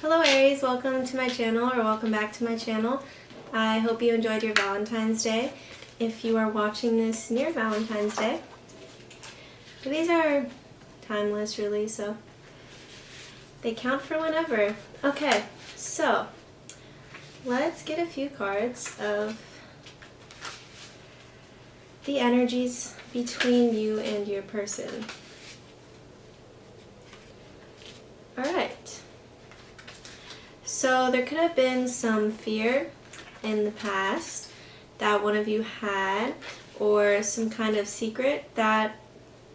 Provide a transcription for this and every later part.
Hello Aries, welcome to my channel, or welcome back to my channel. I hope you enjoyed your Valentine's Day. If you are watching this near Valentine's Day, these are timeless really, so they count for whenever. Okay, so let's get a few cards of the energies between you and your person. Alright. So there could have been some fear in the past that one of you had, or some kind of secret that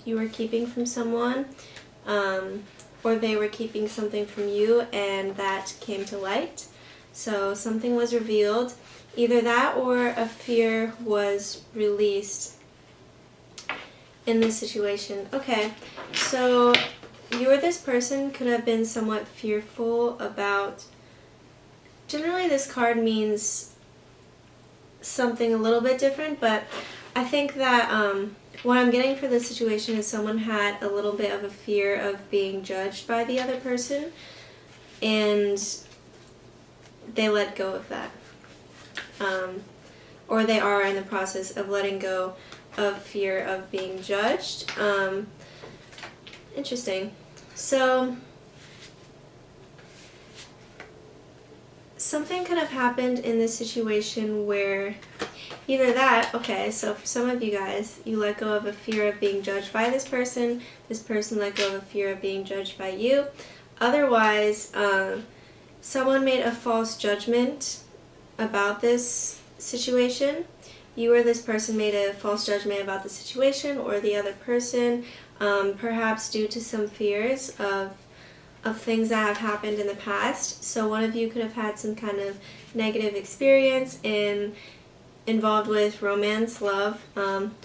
you were keeping from someone, or they were keeping something from you and that came to light. So something was revealed. Either that or a fear was released in this situation. Okay, so you or this person could have been somewhat fearful about. Generally, this card means something a little bit different, but I think that what I'm getting for this situation is someone had a little bit of a fear of being judged by the other person, and they let go of that. Or they are in the process of letting go of fear of being judged. Interesting. So something could have happened in this situation where either that, okay, so for some of you guys, you let go of a fear of being judged by this person let go of a fear of being judged by you. Otherwise, someone made a false judgment about this situation. You or this person made a false judgment about the situation or the other person, perhaps due to some fears of things that have happened in the past. So one of you could have had some kind of negative experience involved with romance, love,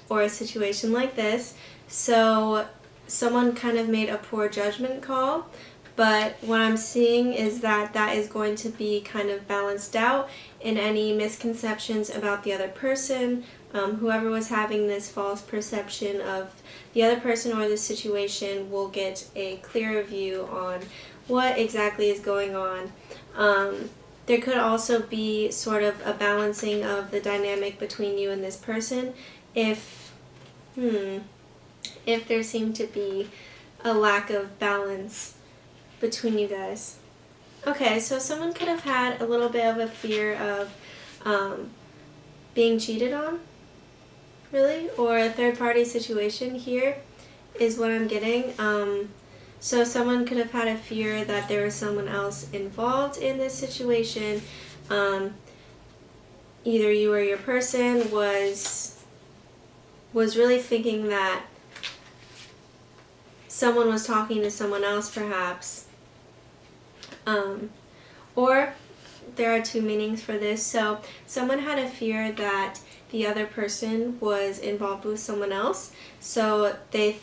or a situation like this. So someone kind of made a poor judgment call, but what I'm seeing is that that is going to be kind of balanced out in any misconceptions about the other person. Whoever was having this false perception of the other person or the situation will get a clearer view on what exactly is going on. There could also be sort of a balancing of the dynamic between you and this person if there seemed to be a lack of balance between you guys. Okay, so someone could have had a little bit of a fear of being cheated on, really, or a third-party situation here is what I'm getting. So someone could have had a fear that there was someone else involved in this situation. Either you or your person was really thinking that someone was talking to someone else, perhaps. Or there are two meanings for this. So someone had a fear that the other person was involved with someone else, so they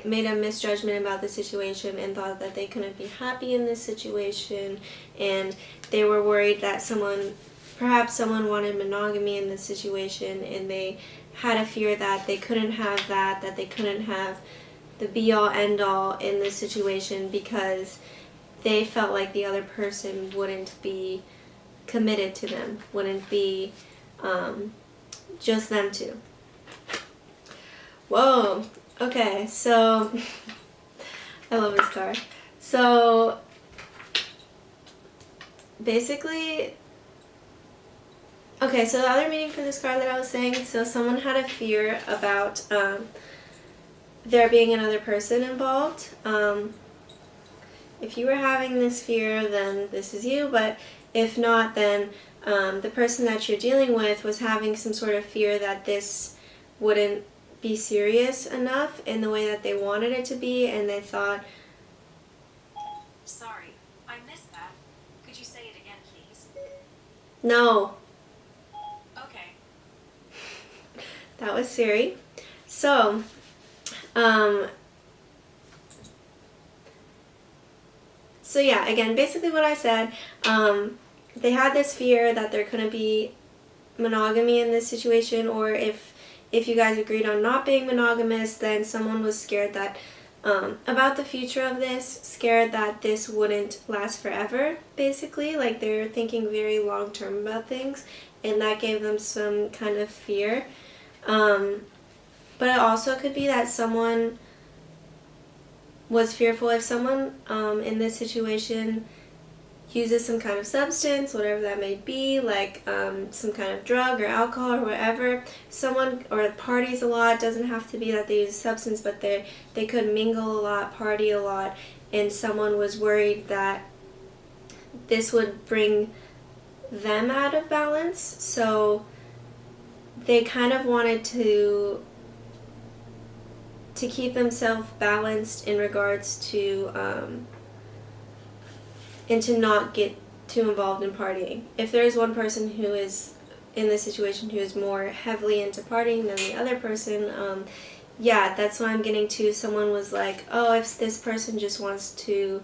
made a misjudgment about the situation and thought that they couldn't be happy in this situation, and they were worried that perhaps someone wanted monogamy in this situation, and they had a fear that they couldn't have that they couldn't have the be-all end-all in this situation because they felt like the other person wouldn't be committed to them, wouldn't be just them two. Whoa, okay, so I love this card. So basically, okay, so the other meaning for this card that I was saying, so someone had a fear about there being another person involved. If you were having this fear, then this is you, but if not, then the person that you're dealing with was having some sort of fear that this wouldn't be serious enough in the way that they wanted it to be, and they thought, Sorry, I missed that. Could you say it again, please? no. Okay. That was Siri. So, yeah, again, basically what I said, they had this fear that there couldn't be monogamy in this situation, or if you guys agreed on not being monogamous, then someone was scared that about the future of this, scared that this wouldn't last forever, basically. Like, they're thinking very long term about things, and that gave them some kind of fear. But it also could be that someone was fearful if someone in this situation uses some kind of substance, whatever that may be, like some kind of drug or alcohol or whatever. Someone, or parties a lot, doesn't have to be that they use a substance, but they could mingle a lot, party a lot, and someone was worried that this would bring them out of balance. So they kind of wanted to keep themselves balanced in regards to and to not get too involved in partying. If there's one person who is in this situation who is more heavily into partying than the other person, yeah, that's what I'm getting to. Someone was like, oh, if this person just wants to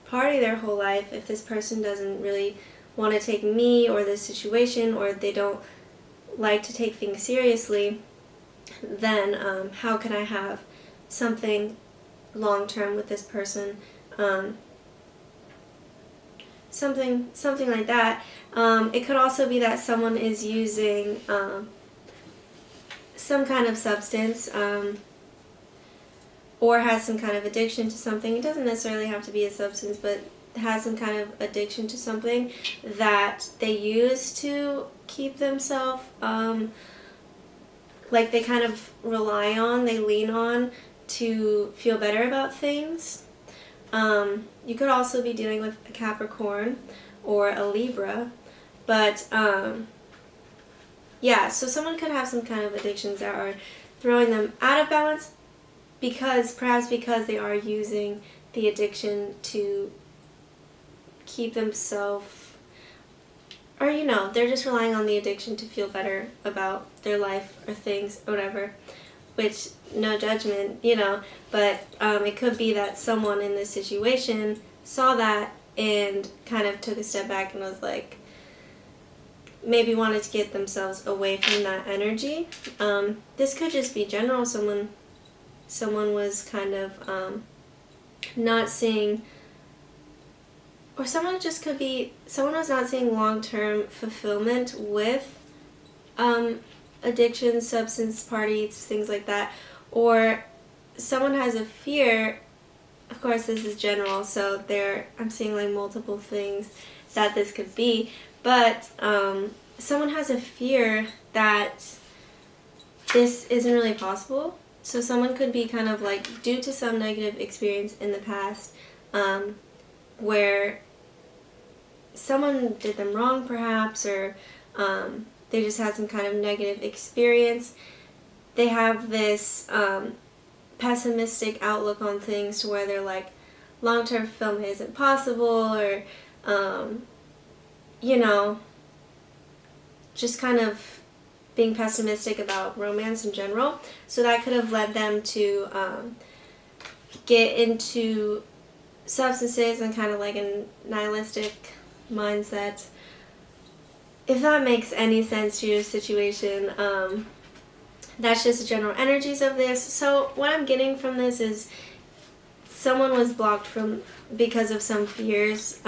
party their whole life, if this person doesn't really want to take me or this situation, or they don't like to take things seriously, then how can I have something long term with this person? Something like that. It could also be that someone is using some kind of substance, or has some kind of addiction to something. It doesn't necessarily have to be a substance, but has some kind of addiction to something that they use to keep themselves, like they kind of rely on, they lean on to feel better about things. You could also be dealing with a Capricorn or a Libra, but yeah, so someone could have some kind of addictions that are throwing them out of balance, perhaps because they are using the addiction to keep themselves, or they're just relying on the addiction to feel better about their life or things or whatever, which, no judgment, but it could be that someone in this situation saw that and kind of took a step back and was like, maybe wanted to get themselves away from that energy. This could just be general. Someone was kind of not seeing, or someone was not seeing long-term fulfillment with addiction, substance, parties, things like that. Or someone has a fear. Of course, this is general, so I'm seeing like multiple things that this could be. But someone has a fear that this isn't really possible. So someone could be kind of like, due to some negative experience in the past, where someone did them wrong perhaps, or they just had some kind of negative experience. They have this pessimistic outlook on things to where they're like, long-term fulfillment isn't possible, or just kind of being pessimistic about romance in general. So that could have led them to get into substances and kind of like a nihilistic mindset. If that makes any sense to your situation, that's just the general energies of this. So what I'm getting from this is someone was blocked because of some fears,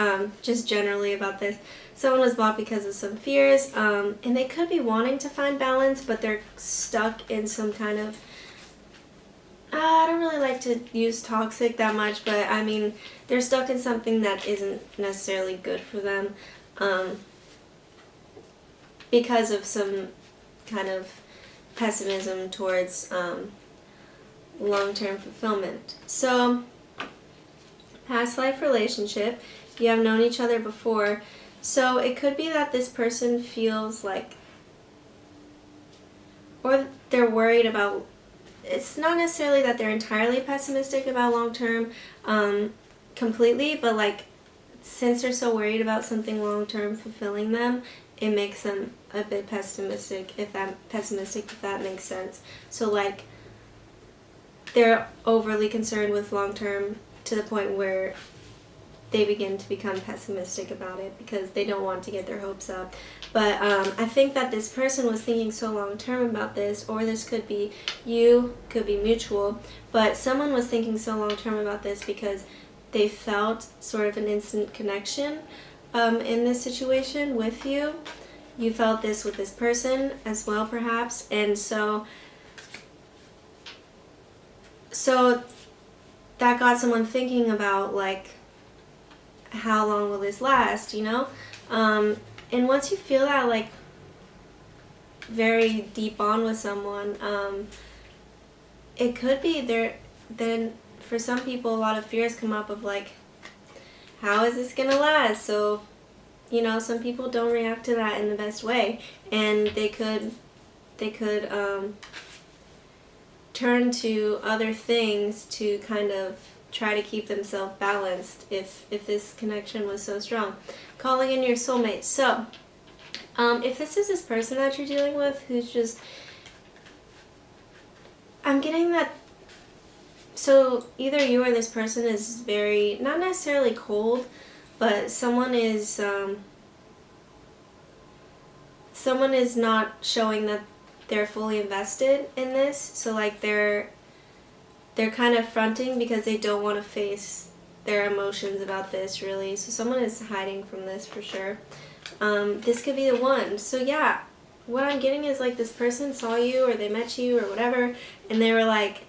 just generally about this. Someone was blocked because of some fears, and they could be wanting to find balance, but they're stuck in some kind of, I don't really like to use toxic that much, but I mean, they're stuck in something that isn't necessarily good for them, because of some kind of pessimism towards long-term fulfillment. So, past life relationship, you have known each other before, so it could be that this person feels like, or they're worried about, it's not necessarily that they're entirely pessimistic about long-term completely, but like, since they're so worried about something long-term fulfilling them, it makes them a bit pessimistic, if that makes sense. So like, they're overly concerned with long-term to the point where they begin to become pessimistic about it because they don't want to get their hopes up. But I think that this person was thinking so long term about this, or this could be you, could be mutual, but someone was thinking so long term about this because they felt sort of an instant connection in this situation with you. You felt this with this person as well, perhaps, and so that got someone thinking about, like, how long will this last, you know? And once you feel that, like, very deep bond with someone, it could be there. Then for some people, a lot of fears come up of, like, how is this gonna last? So, you know, some people don't react to that in the best way, and they could turn to other things to kind of try to keep themselves balanced if this connection was so strong. Calling in your soulmate. So, if this person that you're dealing with who's just, I'm getting that, so either you or this person is very, not necessarily cold, but someone is not showing that they're fully invested in this. So, like, they're kind of fronting because they don't want to face their emotions about this, really. So someone is hiding from this for sure. This could be the one. So yeah, what I'm getting is, like, this person saw you, or they met you, or whatever, and they were like,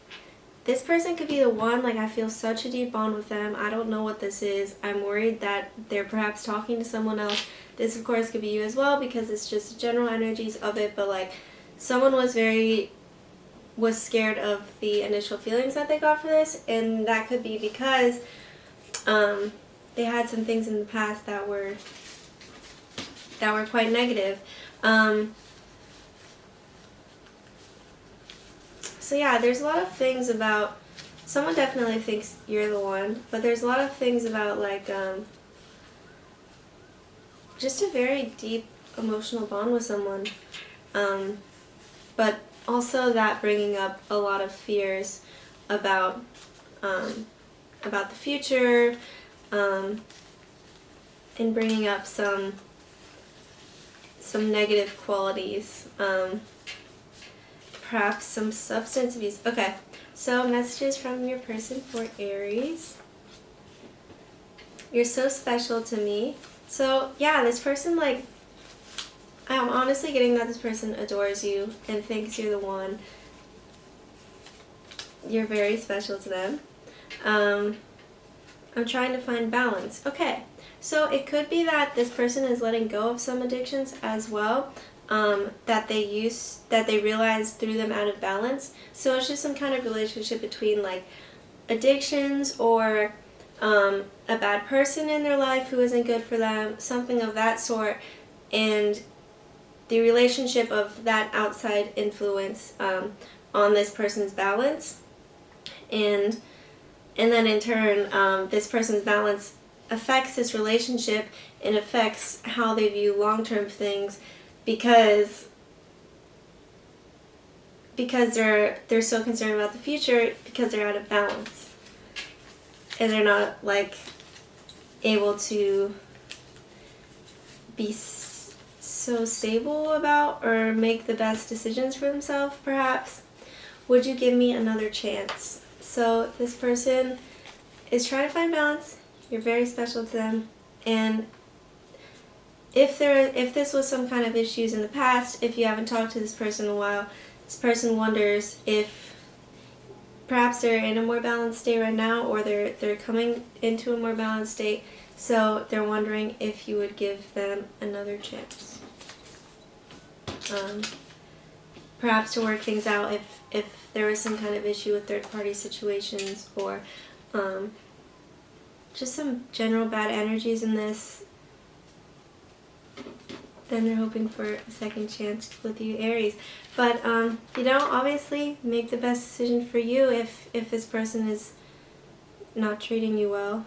this person could be the one. Like, I feel such a deep bond with them. I don't know what this is. I'm worried that they're perhaps talking to someone else. This, of course, could be you as well, because it's just general energies of it. But, like, someone was scared of the initial feelings that they got for this, and that could be because they had some things in the past that were quite negative. So yeah, there's a lot of things about, someone definitely thinks you're the one, but there's a lot of things about, like, just a very deep emotional bond with someone, but also that bringing up a lot of fears about the future, and bringing up some negative qualities, perhaps some substance abuse. Okay, so messages from your person for Aries. You're so special to me. So yeah, this person, like, I'm honestly getting that this person adores you and thinks you're the one. You're very special to them. I'm trying to find balance. Okay, so it could be that this person is letting go of some addictions as well, that they realized threw them out of balance. So it's just some kind of relationship between, like, addictions, or a bad person in their life who isn't good for them, something of that sort, and the relationship of that outside influence on this person's balance, and then in turn, this person's balance affects this relationship and affects how they view long-term things, because they're so concerned about the future, because they're out of balance and they're not, like, able to be so stable about or make the best decisions for themselves, perhaps. Would you give me another chance? So this person is trying to find balance. You're very special to them, and if this was some kind of issues in the past, if you haven't talked to this person in a while, this person wonders if perhaps they're in a more balanced state right now, or they're coming into a more balanced state. So they're wondering if you would give them another chance. Perhaps to work things out if there was some kind of issue with third-party situations, or just some general bad energies in this. Then they're hoping for a second chance with you, Aries. But, obviously make the best decision for you if this person is not treating you well.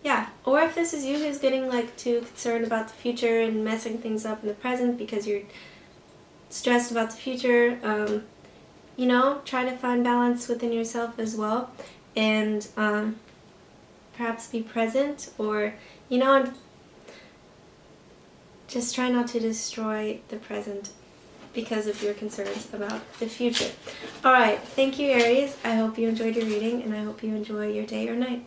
Yeah, or if this is you who's getting, like, too concerned about the future and messing things up in the present because you're stressed about the future, try to find balance within yourself as well. And perhaps be present, or, just try not to destroy the present because of your concerns about the future. Alright, thank you, Aries. I hope you enjoyed your reading, and I hope you enjoy your day or night.